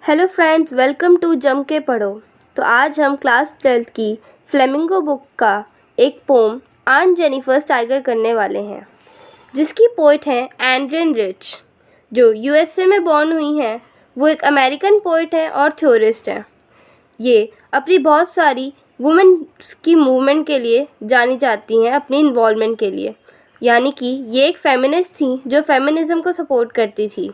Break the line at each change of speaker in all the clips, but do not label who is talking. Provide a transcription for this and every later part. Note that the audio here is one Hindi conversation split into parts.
हेलो फ्रेंड्स, वेलकम टू जम के पढ़ो। तो आज हम क्लास 12th की फ्लेमिंगो बुक का एक पोम आंट जेनिफर्स टाइगर करने वाले हैं, जिसकी पोइट हैं एंड्रियन रिच, जो यूएसए में बॉर्न हुई हैं। वो एक अमेरिकन पोइट हैं और थ्योरिस्ट हैं। ये अपनी बहुत सारी वुमेन्स की मूवमेंट के लिए जानी जाती हैं, अपनी इन्वॉल्वमेंट के लिए। यानी कि ये एक फेमिनिस्ट थी जो फेमिनिज़म को सपोर्ट करती थी।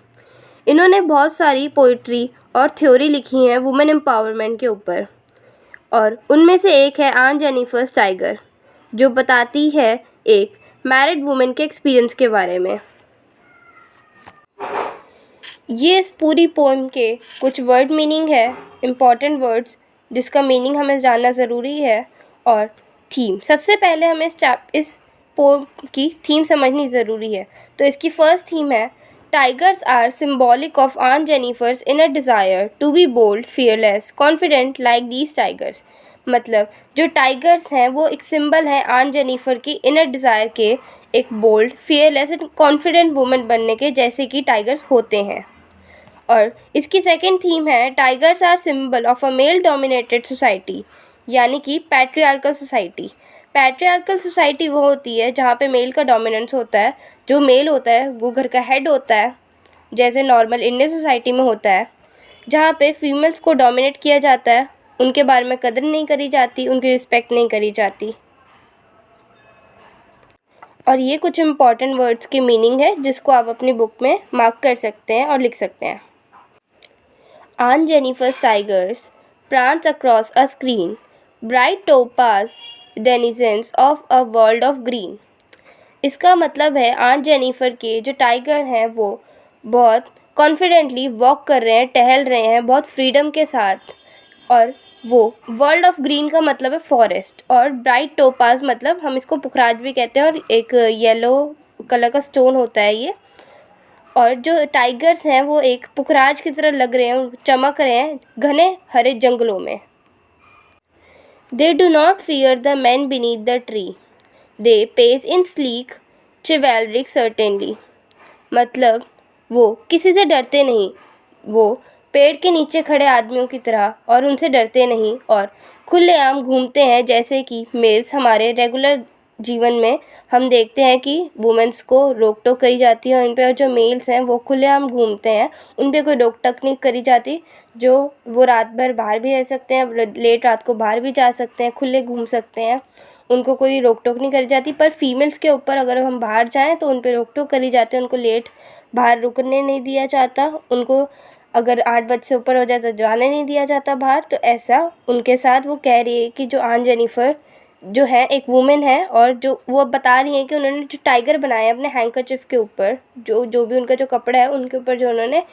इन्होंने बहुत सारी पोइट्री और थ्योरी लिखी हैं वुमेन एम्पावरमेंट के ऊपर, और उनमें से एक है आंट जेनिफर्स टाइगर, जो बताती है एक मैरिड वुमेन के एक्सपीरियंस के बारे में। ये इस पूरी पोएम के कुछ वर्ड मीनिंग है, इम्पॉर्टेंट वर्ड्स जिसका मीनिंग हमें जानना ज़रूरी है, और थीम। सबसे पहले हमें इस पोएम की थीम समझनी ज़रूरी है। तो इसकी फर्स्ट थीम है, Tigers are symbolic of Aunt Jennifer's inner desire to be bold, fearless, confident like these tigers। मतलब जो टाइगर्स हैं वो एक सिंबल है आंट जेनिफर की इनर डिज़ायर के, एक bold, fearless and confident woman बनने के, जैसे कि टाइगर्स होते हैं। और इसकी सेकंड थीम है, tigers are symbol of a male dominated society, यानी कि पैट्रियार्कल सोसाइटी। पैट्रियार्कल सोसाइटी वो होती है जहाँ पे मेल का डोमिनेंस होता है। जो मेल होता है वो घर का हेड होता है, जैसे नॉर्मल इंडियन सोसाइटी में होता है, जहाँ पे फीमेल्स को डोमिनेट किया जाता है, उनके बारे में कदर नहीं करी जाती, उनकी रिस्पेक्ट नहीं करी जाती। और ये कुछ इम्पॉर्टेंट वर्ड्स की मीनिंग है जिसको आप अपनी बुक में मार्क कर सकते हैं और लिख सकते हैं। Aunt Jennifer's tigers prance across a screen, bright topaz denizens of a world of green। इसका मतलब है आंट जेनिफर के जो टाइगर हैं वो बहुत कॉन्फिडेंटली वॉक कर रहे हैं, टहल रहे हैं बहुत फ्रीडम के साथ। और वो वर्ल्ड ऑफ ग्रीन का मतलब है फॉरेस्ट, और ब्राइट टोपाज मतलब हम इसको पुखराज भी कहते हैं, और एक येलो कलर का स्टोन होता है ये। और जो टाइगर्स हैं वो एक पुखराज की तरह लग रहे हैं, चमक रहे हैं घने हरे जंगलों में। They do not fear the man beneath the tree, they pace in sleek chivalric certainly. मतलब वो किसी से डरते नहीं, वो पेड़ के नीचे खड़े आदमियों की तरह और उनसे डरते नहीं, और खुलेआम घूमते हैं, जैसे कि मेल्स हमारे रेगुलर जीवन में हम देखते हैं कि वुमेंस को रोक टोक करी जाती है उन पे, और जो मेल्स हैं वो खुलेआम घूमते हैं, उन पे कोई रोक टोक नहीं करी जाती। जो वो रात भर बाहर भी रह सकते हैं, लेट रात को बाहर भी जा सकते हैं, खुले घूम सकते हैं, उनको कोई रोक टोक नहीं करी जाती। पर फीमेल्स के ऊपर अगर हम बाहर जाएं तो उन पे रोक टोक करी जाती है, उनको लेट बाहर रुकने नहीं दिया जाता, उनको अगर 8 बजे से ऊपर हो जाए तो जाने नहीं दिया जाता बाहर। तो ऐसा उनके साथ वो कह रही है कि जो आंट जेनिफर जो है एक वुमेन है, और जो वो बता रही हैं कि उन्होंने जो टाइगर बनाए हैं अपने हैंकरचिफ के ऊपर, जो भी उनका जो कपड़ा है उनके ऊपर जो उन्होंने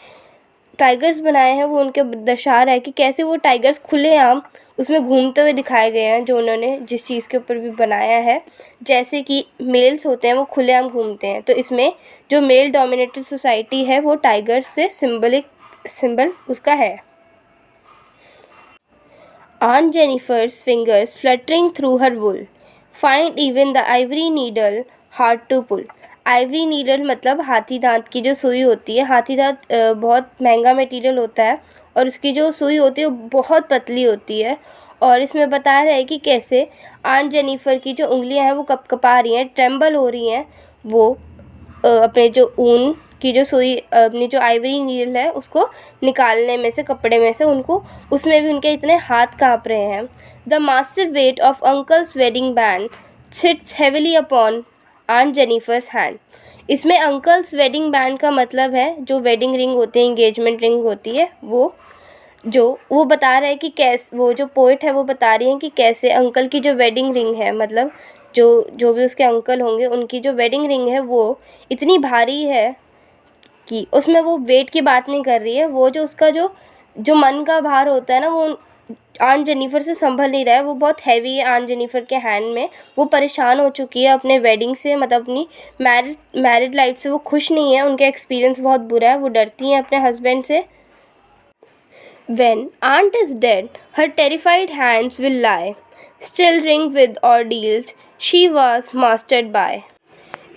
टाइगर्स बनाए हैं, वो उनके दर्शा रहा है कि कैसे वो टाइगर्स खुलेआम उसमें घूमते हुए दिखाए गए हैं, जो उन्होंने जिस चीज़ के ऊपर भी बनाया है। जैसे कि मेल्स होते हैं वो खुलेआम घूमते हैं, तो इसमें जो मेल डोमिनेटेड सोसाइटी है वो टाइगर्स से सिंबल उसका है। Aunt Jennifer's fingers fluttering through her wool find even the ivory needle hard to pull। Ivory needle मतलब हाथी दांत की जो सुई होती है। हाथी दांत बहुत महंगा मटेरियल होता है, और उसकी जो सुई होती है वो बहुत पतली होती है। और इसमें बताया रहा है कि कैसे आंट जेनिफर की जो उंगलियां हैं वो कपकपा रही हैं, ट्रेम्बल हो रही हैं। वो अपने जो ऊन की जो सुई, अपनी जो आइवरी नीडल है उसको निकालने में से, कपड़े में से, उनको उसमें भी उनके इतने हाथ काँप रहे हैं। The massive weight of uncle's wedding band sits heavily upon aunt Jennifer's hand. इसमें अंकल्स वेडिंग बैंड का मतलब है जो वेडिंग रिंग होती है, इंगेजमेंट रिंग होती है, वो बता रहा है कि कैसे, वो जो पोइट है वो बता रही है कि कैसे अंकल की जो वेडिंग रिंग है, मतलब जो भी उसके अंकल होंगे उनकी जो वेडिंग रिंग है वो इतनी भारी है कि उसमें वो वेट की बात नहीं कर रही है, वो जो उसका जो मन का भार होता है ना, वो आंट जेनिफर से संभल नहीं रहा है, वो बहुत हैवी है आंट जेनिफर के हैंड में। वो परेशान हो चुकी है अपने वेडिंग से, मतलब अपनी मैरिड लाइफ से वो खुश नहीं है, उनका एक्सपीरियंस बहुत बुरा है, वो डरती हैं अपने हस्बैंड से। When aunt is dead, her terrified hands will lie, still ring with ordeals she was mastered by।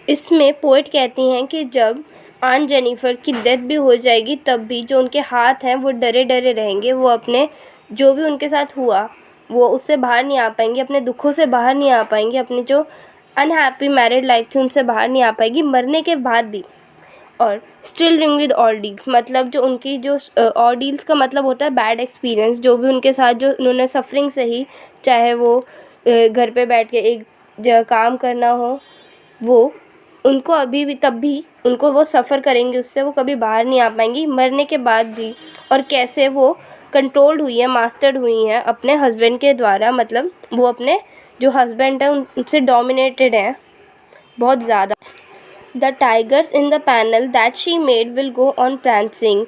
इसमें पोइट कहती हैं कि जब आन जेनिफर की डेथ भी हो जाएगी तब भी जो उनके हाथ हैं वो डरे डरे रहेंगे। वो अपने जो भी उनके साथ हुआ वो उससे बाहर नहीं आ पाएंगे, अपने दुखों से बाहर नहीं आ पाएंगे, अपनी जो अनहैप्पी मैरिड लाइफ थी उनसे बाहर नहीं आ पाएगी मरने के बाद भी। और स्टिल रिंग विद ऑर्डील्स, मतलब जो उनकी जो ऑर्डील्स का मतलब होता है बैड एक्सपीरियंस, जो भी उनके साथ जो उन्होंने सफरिंग सही, चाहे वो घर पे बैठ के एक काम करना हो, वो उनको अभी भी तब भी उनको वो सफ़र करेंगे, उससे वो कभी बाहर नहीं आ पाएंगी मरने के बाद भी। और कैसे वो कंट्रोल्ड हुई है, मास्टर्ड हुई हैं अपने हस्बैंड के द्वारा, मतलब वो अपने जो हस्बैंड है उनसे डोमिनेटेड हैं बहुत ज़्यादा। The tigers in the panel that she made will go on prancing,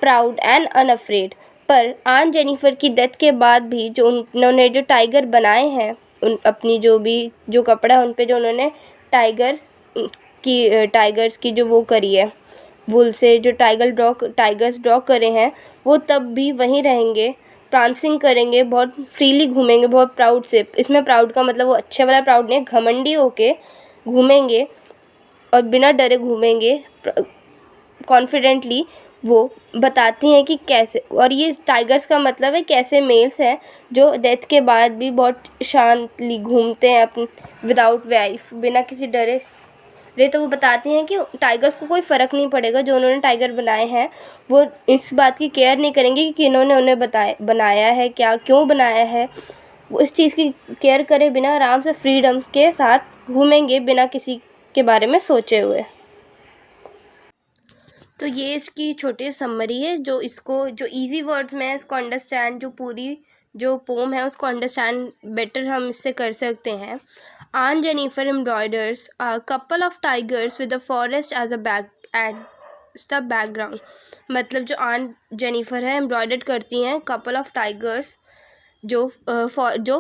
proud and unafraid. पर आन जेनिफर की डेथ के बाद भी जो उन्होंने जो टाइगर बनाए हैं, उन अपनी जो भी जो कपड़ा उन पे जो उन्होंने टाइगर्स की जो वो करी है, वुल से जो टाइगर्स ड्रॉ करे हैं, वो तब भी वहीं रहेंगे, प्रांसिंग करेंगे, बहुत फ्रीली घूमेंगे, बहुत प्राउड से। इसमें प्राउड का मतलब वो अच्छे वाला प्राउड नहीं, घमंडी होके घूमेंगे और बिना डरे घूमेंगे कॉन्फिडेंटली। वो बताती हैं कि कैसे, और ये टाइगर्स का मतलब है कैसे मेल्स हैं जो डेथ के बाद भी बहुत शांतली घूमते हैं अपने विदाउट वाइफ, बिना किसी डरे। तो वो बताती हैं कि टाइगर्स को कोई फ़र्क नहीं पड़ेगा, जो उन्होंने टाइगर बनाए हैं वो इस बात की केयर नहीं करेंगे कि इन्होंने उन्हें बनाया है क्या, क्यों बनाया है। वो इस चीज़ की केयर करे बिना आराम से फ्रीडम के साथ घूमेंगे बिना किसी के बारे में सोचे हुए। तो ये इसकी छोटी समरी है, जो इजी वर्ड्स में है इसको अंडरस्टैंड, जो पूरी जो पोम है उसको अंडरस्टैंड बेटर हम इससे कर सकते हैं। Aunt Jennifer embroiders a couple of tigers with the forest as a background. मतलब जो आन जेनिफर है एम्ब्रॉयडर्ड करती हैं कपल ऑफ टाइगर्स, जो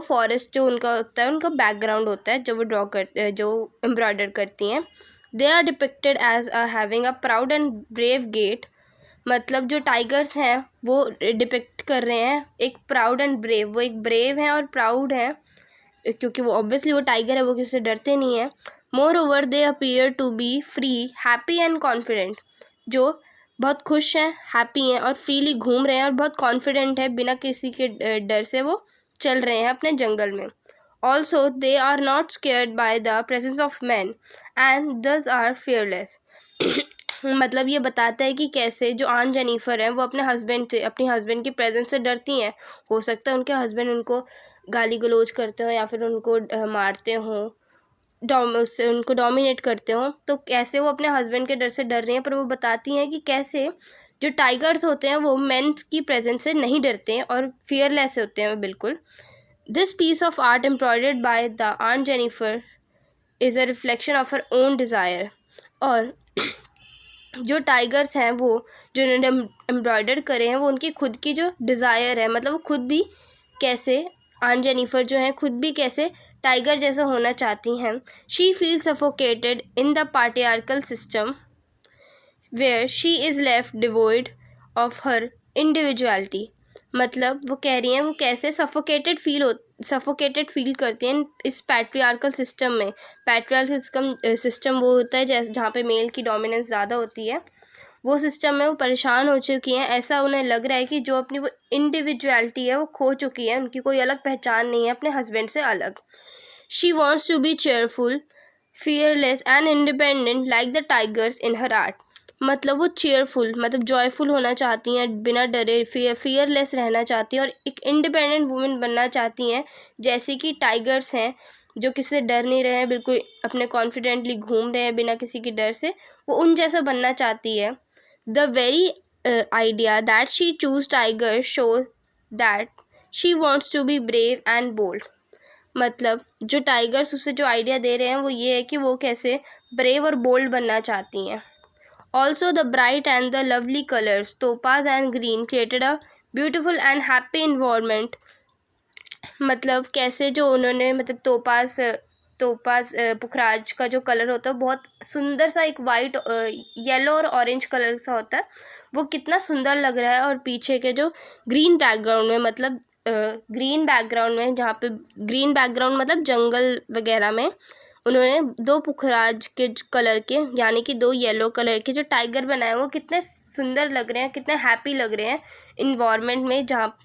फॉरेस्ट जो उनका होता है उनका बैकग्राउंड होता है, जो वो जो एम्ब्रॉयडर करती हैं। They are depicted as having a proud and brave gait. मतलब जो टाइगर्स हैं वो डिपिक्ट कर रहे हैं एक प्राउड एंड ब्रेव, वो एक ब्रेव हैं और प्राउड हैं, क्योंकि वो ऑब्वियसली वो टाइगर है, वो किसी से डरते नहीं है। Moreover they appear to be free, happy and confident. जो बहुत खुश हैं, हैप्पी हैं और फ्रीली घूम रहे हैं और बहुत कॉन्फिडेंट है, बिना किसी के डर से वो चल रहे हैं अपने जंगल में। Also they are not scared by the presence of man and thus are fearless. मतलब ये बताता है कि कैसे जो आन जेनिफर हैं वो अपने हस्बैंड की प्रेजेंस से डरती हैं। हो सकता है उनके हस्बैंड उनको गाली गलौज करते हो या फिर उनको मारते हों, उससे उनको डोमिनेट करते हों, तो कैसे वो अपने हस्बैंड के डर से डर रही हैं। पर वो बताती हैं कि कैसे जो टाइगर्स होते हैं वो मेंस की प्रेजेंस से नहीं डरते हैं और फियरलेस होते हैं बिल्कुल। This piece of art embroidered by the aunt Jennifer is a reflection of her own desire. और जो टाइगर्स हैं वो जो उन्होंने एम्ब्रॉयडर करे हैं वो उनकी खुद की जो डिज़ायर है, मतलब वो खुद भी कैसे आन जेनिफर जो हैं खुद भी कैसे टाइगर जैसा होना चाहती हैं। She feel suffocated in the patriarchal system where she is left devoid of her individuality. मतलब वो कह रही हैं वो कैसे सफोकेटेड फील करती हैं इस पैट्रियार्कल सिस्टम में। पैट्रियार्कल सिस्टम वो होता है जहाँ पे मेल की डोमिनेंस ज़्यादा होती है, वो सिस्टम में वो परेशान हो चुकी हैं। ऐसा उन्हें लग रहा है कि जो अपनी वो इंडिविजुअलिटी है वो खो चुकी है, उनकी कोई अलग पहचान नहीं है अपने हस्बैंड से अलग। She wants to be cheerful, fearless and independent like the tigers in her art. मतलब वो चेयरफुल मतलब जॉयफुल होना चाहती हैं, बिना डरे फियरलेस रहना चाहती हैं और एक इंडिपेंडेंट वुमेन बनना चाहती हैं, जैसे कि टाइगर्स हैं जो किसी से डर नहीं रहे हैं, बिल्कुल अपने कॉन्फिडेंटली घूम रहे हैं बिना किसी के डर से, वो उन जैसा बनना चाहती है। The very idea that she choose tiger show that she wants to be brave and bold. मतलब जो टाइगर्स उसे जो आइडिया दे रहे हैं वो ये है कि वो कैसे ब्रेव और बोल्ड बनना चाहती हैं। Also, the bright and the lovely colors, topaz and green, created a beautiful and happy environment. मतलब कैसे जो उन्होंने मतलब तोपाज पुखराज का जो कलर होता है बहुत सुंदर सा, एक वाइट येलो और ऑरेंज कलर सा होता है, वो कितना सुंदर लग रहा है। और पीछे के जो ग्रीन बैकग्राउंड में, मतलब ग्रीन बैकग्राउंड में, जहाँ पे ग्रीन बैकग्राउंड मतलब जंगल वगैरह में, उन्होंने 2 पुखराज के कलर के यानी कि 2 येलो कलर के जो टाइगर बनाए वो कितने सुंदर लग रहे हैं, कितने हैप्पी लग रहे हैं इन्वायरमेंट में, जहाँ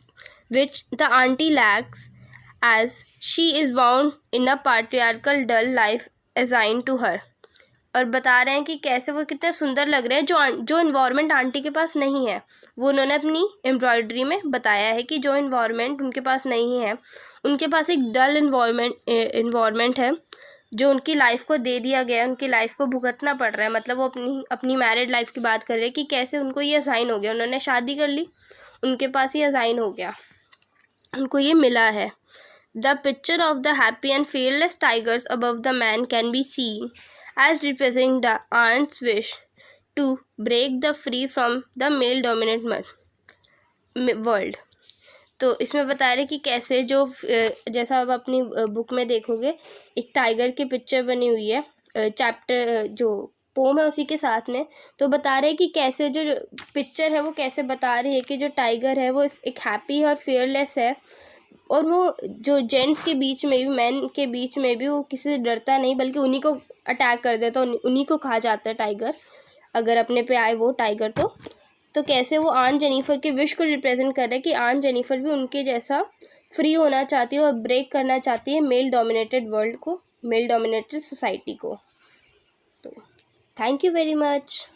which the aunty lacks as she is bound in a patriarchal dull life assign to her. और बता रहे हैं कि कैसे वो कितने सुंदर लग रहे हैं, जो इन्वायरमेंट आंटी के पास नहीं है, वो उन्होंने अपनी एम्ब्रॉयडरी में बताया है कि जो इन्वायरमेंट उनके पास नहीं है, उनके पास एक डल इन्वायरमेंट है जो उनकी लाइफ को दे दिया गया है, उनकी लाइफ को भुगतना पड़ रहा है। मतलब वो अपनी मैरिड लाइफ की बात कर रहे हैं कि कैसे उनको ये असाइन हो गया, उन्होंने शादी कर ली, उनके पास ये असाइन हो गया, उनको ये मिला है। The picture of the happy and fearless tigers above the man can be seen as representing the aunt's wish to break the free from the male dominant world। तो इसमें बता रहे कि कैसे जो जैसा आप अपनी बुक में देखोगे एक टाइगर की पिक्चर बनी हुई है, चैप्टर जो पोम है उसी के साथ में, तो बता रहे हैं कि कैसे जो पिक्चर है वो कैसे बता रही है कि जो टाइगर है वो एक हैप्पी और fearless है, और वो जो जेंट्स के बीच में भी, मैन के बीच में भी वो किसी से डरता नहीं, बल्कि उन्हीं को अटैक कर देता, उन्हीं को खा जाता है टाइगर, अगर अपने पे आए वो टाइगर। तो कैसे वो आंट जेनिफर की विश को रिप्रेजेंट कर रहा है कि आंट जेनिफर भी उनके जैसा फ्री होना चाहती है और ब्रेक करना चाहती है मेल डोमिनेटेड वर्ल्ड को, मेल डोमिनेटेड सोसाइटी को। तो थैंक यू वेरी मच।